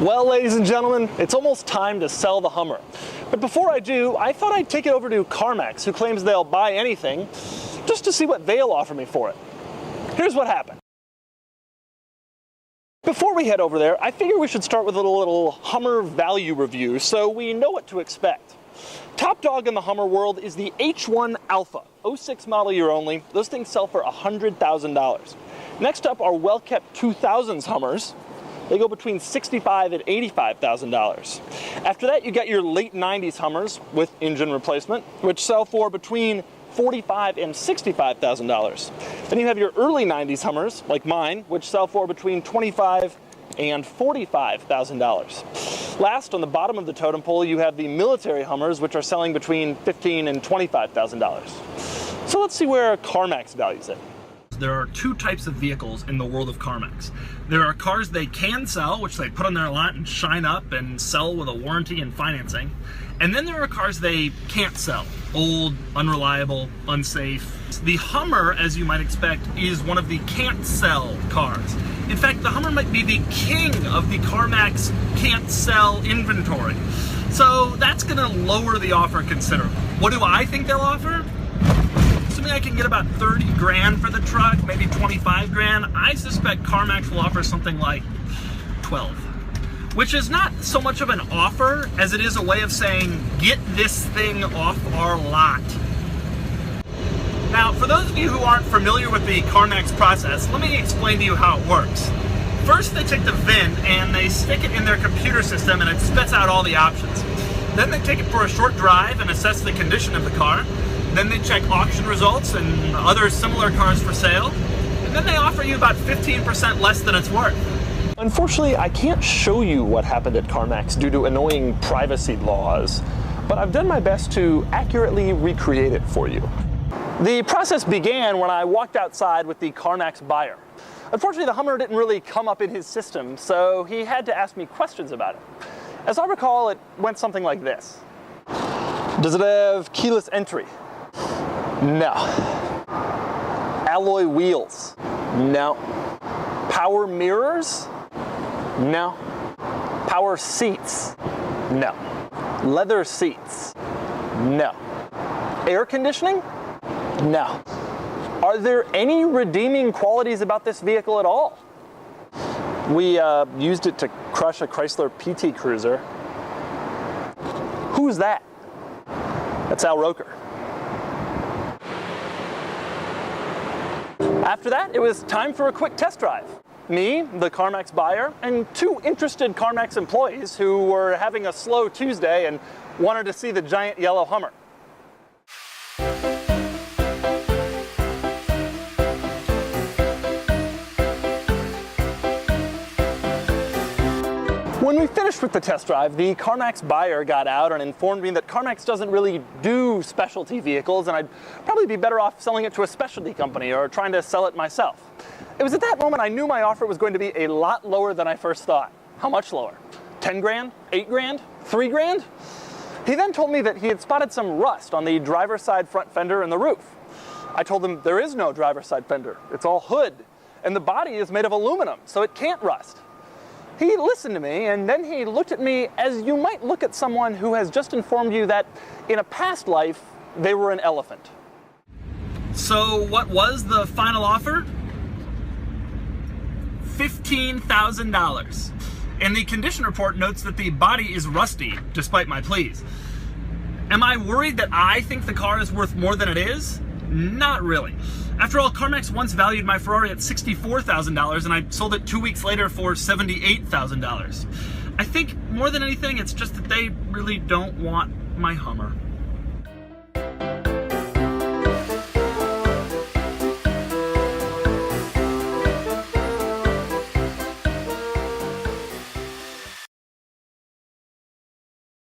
Well, ladies and gentlemen, it's almost time to sell the Hummer. But before I do, I thought I'd take it over to CarMax, who claims they'll buy anything, just to see what they'll offer me for it. Here's what happened. Before we head over there, I figure we should start with a little Hummer value review so we know what to expect. Top dog in the Hummer world is the H1 Alpha, 06 model year only. Those things sell for $100,000. Next up are well-kept 2000s Hummers. They go between $65,000 and $85,000. After that, you got your late 90s Hummers with engine replacement, which sell for between $45,000 and $65,000. Then you have your early 90s Hummers, like mine, which sell for between $25,000 and $45,000. Last, on the bottom of the totem pole, you have the military Hummers, which are selling between $15,000 and $25,000. So let's see where CarMax values it. There are two types of vehicles in the world of CarMax. There are cars they can sell, which they put on their lot and shine up and sell with a warranty and financing. And then there are cars they can't sell. Old, unreliable, unsafe. The Hummer, as you might expect, is one of the can't sell cars. In fact, the Hummer might be the king of the CarMax can't sell inventory. So that's gonna lower the offer considerably. What do I think they'll offer? Assuming I can get about 30 grand for the truck, maybe 25 grand, I suspect CarMax will offer something like 12. Which is not so much of an offer as it is a way of saying, get this thing off our lot. Now, for those of you who aren't familiar with the CarMax process, let me explain to you how it works. First, they take the VIN and they stick it in their computer system and it spits out all the options. Then they take it for a short drive and assess the condition of the car. Then they check auction results and other similar cars for sale. And then they offer you about 15% less than it's worth. Unfortunately, I can't show you what happened at CarMax due to annoying privacy laws, but I've done my best to accurately recreate it for you. The process began when I walked outside with the CarMax buyer. Unfortunately, the Hummer didn't really come up in his system, so he had to ask me questions about it. As I recall, it went something like this. Does it have keyless entry? No. Alloy wheels? No. Power mirrors? No. Power seats? No. Leather seats? No. Air conditioning? No. Are there any redeeming qualities about this vehicle at all? We used it to crush a Chrysler PT Cruiser. Who's that? That's Al Roker. After that, it was time for a quick test drive. Me, the CarMax buyer, and two interested CarMax employees who were having a slow Tuesday and wanted to see the giant yellow Hummer. When we finished with the test drive, the CarMax buyer got out and informed me that CarMax doesn't really do specialty vehicles and I'd probably be better off selling it to a specialty company or trying to sell it myself. It was at that moment I knew my offer was going to be a lot lower than I first thought. How much lower? 10 grand? 8 grand? 3 grand? He then told me that he had spotted some rust on the driver's side front fender and the roof. I told him there is no driver's side fender. It's all hood. And the body is made of aluminum, so it can't rust. He listened to me, and then he looked at me as you might look at someone who has just informed you that in a past life, they were an elephant. So what was the final offer? $15,000. And the condition report notes that the body is rusty, despite my pleas. Am I worried that I think the car is worth more than it is? Not really. After all, CarMax once valued my Ferrari at $64,000 and I sold it 2 weeks later for $78,000. I think more than anything, it's just that they really don't want my Hummer.